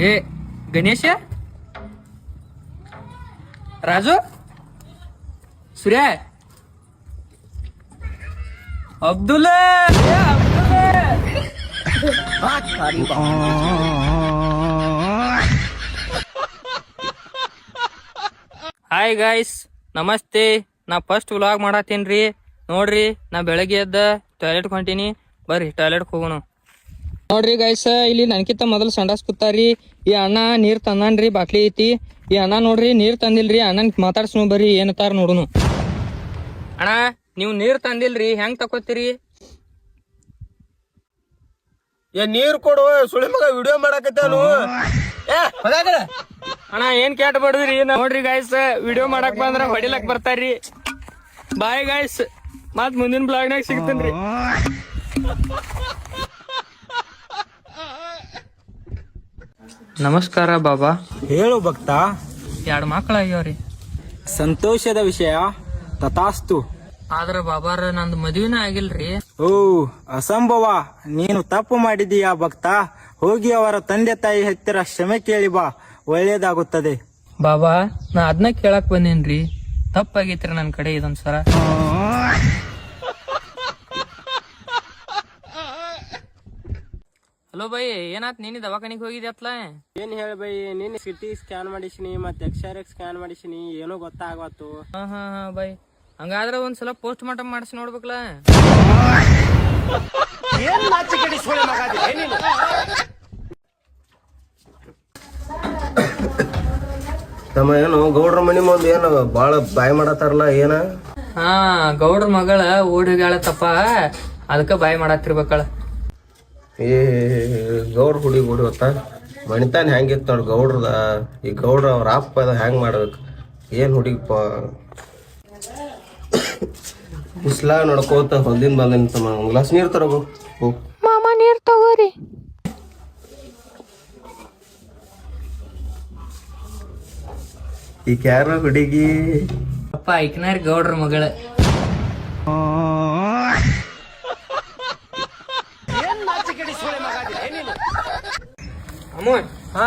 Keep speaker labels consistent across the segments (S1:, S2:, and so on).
S1: ಏ ಗಣೇಶ, ರಾಜು, ಸೂರ್ಯ, Abdul, hi guys, ನಮಸ್ತೆ. ನಾ ಫಸ್ಟ್ ವ್ಲಾಗ್ ಮಾಡತ್ತೇನ್ರಿ. ನೋಡ್ರಿ, ನಾ ಬೆಳಗ್ಗೆ ಎದ್ದ ಟಾಯ್ಲೆಟ್ ಹೊಂಟೀನಿ. ಬರ್ರಿ ಟಾಯ್ಲೆಟ್ ಹೋಗೋಣ. ನೋಡ್ರಿ ಗೈಸ್, ಇಲ್ಲಿ ನನ್ಕಿಂತ ಮೊದಲು ಸಂಡಾಸ್ ಕೂತಾರಿ. ಈ ಅಣ್ಣ ನೀರ್ ತಂದಾನ್ರಿ, ಬಾಟ್ಲಿ ಐತಿ. ಈ ಅಣ್ಣ ನೋಡ್ರಿ ನೀರ್ ತಂದಿಲ್ರಿ. ಅಣ್ಣನ್ ಮಾತಾಡ್ಸ್ನು ಬರ್ರಿ ಏನತ್ತಾರ ನೋಡುನು. ಅಣ್ಣ, ನೀವ್ ನೀರ್ ತಂದಿಲ್ರಿ, ಹೆಂಗ್ ತಕೋತೀರಿ?
S2: ನೀರ್ ಕೊಡು, ಸುಳಿ ಮಗ ವಿಡಿಯೋ ಮಾಡಕತ್ತಾನು.
S1: ಅಣ್ಣ ಏನ್ ಕೇಟ್ ಬಡದ್ರಿ. ನೋಡ್ರಿ ಗಾಯ್ಸ್, ವಿಡಿಯೋ ಮಾಡಕ್ ಬಂದ್ರ ಹೊಡಿಲಕ್ ಬರ್ತಾರ್ರಿ. ಬಾಯ್ ಗಾಯ್ಸ್, ಮತ್ ಮುಂದಿನ ಬ್ಲಾಗ್ನಾಗ ಸಿಗ್ತೇನ್ರಿ. ನಮಸ್ಕಾರ ಬಾಬಾ.
S2: ಹೇಳು ಭಕ್ತ.
S1: 2 ಮಕ್ಕಳಾಗ್ಯಾವ್ರಿ.
S2: ಸಂತೋಷದ ವಿಷಯ, ತಥಾಸ್ತು.
S1: ಆದ್ರ ಬಾಬಾರ ನಂದು ಮದ್ವಿನ ಆಗಿಲ್ರಿ.
S2: ಓ, ಅಸಂಭವ. ನೀನು ತಪ್ಪು ಮಾಡಿದೀಯಾ ಭಕ್ತ. ಹೋಗಿ ಅವರ ತಂದೆ ತಾಯಿ ಹತ್ತಿರ ಕ್ಷಮೆ ಕೇಳಿ ಬಾ, ಒಳ್ಳೇದಾಗುತ್ತದೆ.
S1: ಬಾಬಾ, ನಾ ಅದನ್ನ ಕೇಳಕ್ ಬಂದೇನ್ರಿ. ತಪ್ಪಾಗೈತ್ರಿ ನನ್ ಕಡೆ ಇದೊಂದ್ಸರ. Hello by, ಏನಾತ್? ನೀನು ದವಾಖಾನಿಗೆ ಹೋಗಿದ್ಯತ್ಲ?
S2: ಏನ್ ಹೇಳ ಬೈ, ನೀನ್ ಸಿಟಿ ಸ್ಕ್ಯಾನ್ ಮಾಡಿಸಿನಿ, ಮತ್ತೆ ಎಕ್ಸ್ರೇ ಸ್ಕ್ಯಾನ್ ಮಾಡಿಸಿನಿ, ಏನೋ ಗೊತ್ತಾಗತ್ತು.
S1: ಹಾ ಬೈ, ಹಂಗಾದ್ರೆ ಒಂದ್ಸಲ ಪೋಸ್ಟ್ ಮಾರ್ಟಮ್ ಮಾಡಿಸಿ ನೋಡ್ಬೇಕಲ್ಲ.
S2: ತಮ್ಮ ಏನು ಗೌಡ್ರ ಮನಿ ಮುಂದೆ ಏನು ಬಾಳ ಬಾಯ್ ಮಾಡತ್ತಾರಲ್ಲ, ಏನ?
S1: ಹಾ, ಗೌಡ್ರ ಮಗಳ ಓಡಿಗಾಳತ್ತಪ್ಪ, ಅದಕ್ಕ ಬಾಯ್ ಮಾಡತ್ತಿರ್ಬೇಕಳ.
S2: ಏ ಗೌಡ್ರ ಹುಡುಗಿ ಹೊತ್ತ ಮಣಿತಾನ ಹೆಂಗಿತ್ತು ನೋಡ್ ಗೌಡ್ರದ. ಈ ಗೌಡ್ರ ಅವ್ರ ಅಪ್ಪ ಅದ ಹೆಂಗ್ ಮಾಡ್ಬೇಕು? ಏನ್ ಹುಡುಗಿಪ್ಪ, ಬಿಸ್ಲಾ ನೋಡ್ಕೋತ ಹೊಲ್ದಿನ ಬಂದಿನ. ತಮ್ಮ ಒಂದ್ ಗ್ಲಾಸ್ ನೀರ್ ತರಗು.
S1: ಮಾಮ ನೀರ್ ತಗೋರಿ.
S2: ಈ ಕ್ಯಾರ ಹುಡುಗಿ
S1: ಅಪ್ಪ ಐಕನಾರಿ ಗೌಡ್ರ ಮಗಳ. ಅಮ್ಮ, ಹಾ,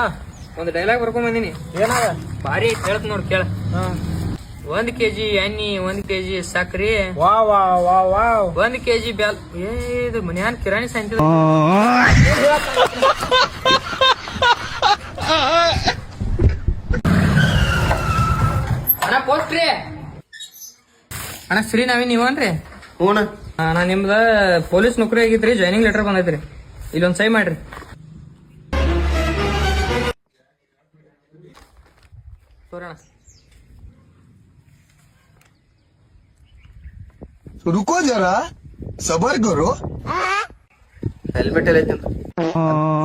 S1: ಒಂದ್ ಡೈಲಾಗ್ ಬರ್ಕೊಂಡ್ ಬಂದಿನಿ.
S2: ಏನಾಗ?
S1: ಭಾರಿ ಐತಿ, ಹೇಳ್ತ ನೋಡ್ ಕೇಳ. 1 kg ಎಣ್ಣಿ, 1 kg ಸಕ್ರಿ,
S2: ವಾ ವಾ ವಾ ವಾ
S1: 1 kg ಬ್ಯಾಲ್. ಇದು ಮನ್ಯಾನ್ ಕಿರಾಣಿ ಸಂತಿ. ಅಣ್ಣ ಪೋಸ್ಟ್ರಿ. ಅಣ್ಣ ಶ್ರೀ ನವೀನ್ ನೀವನ್ರಿ?
S2: ಹೂಣ.
S1: ನಾ ನಿಮ್ದ ಪೊಲೀಸ್ ನೌಕರಿ ಆಗಿದ್ರಿ, ಜಾಯ್ನಿಂಗ್ ಲೆಟರ್ ಬಂದೈತ್ರಿ. ಇಲ್ಲೊಂದ್ ಸೈ ಮಾಡ್ರಿ. ತೋರಣ.
S3: रुको जरा, सबर करो.
S2: ಹೆಲ್ಮೆಟ್ ಎಲ್ಲ ಐತಿ?
S3: हाँ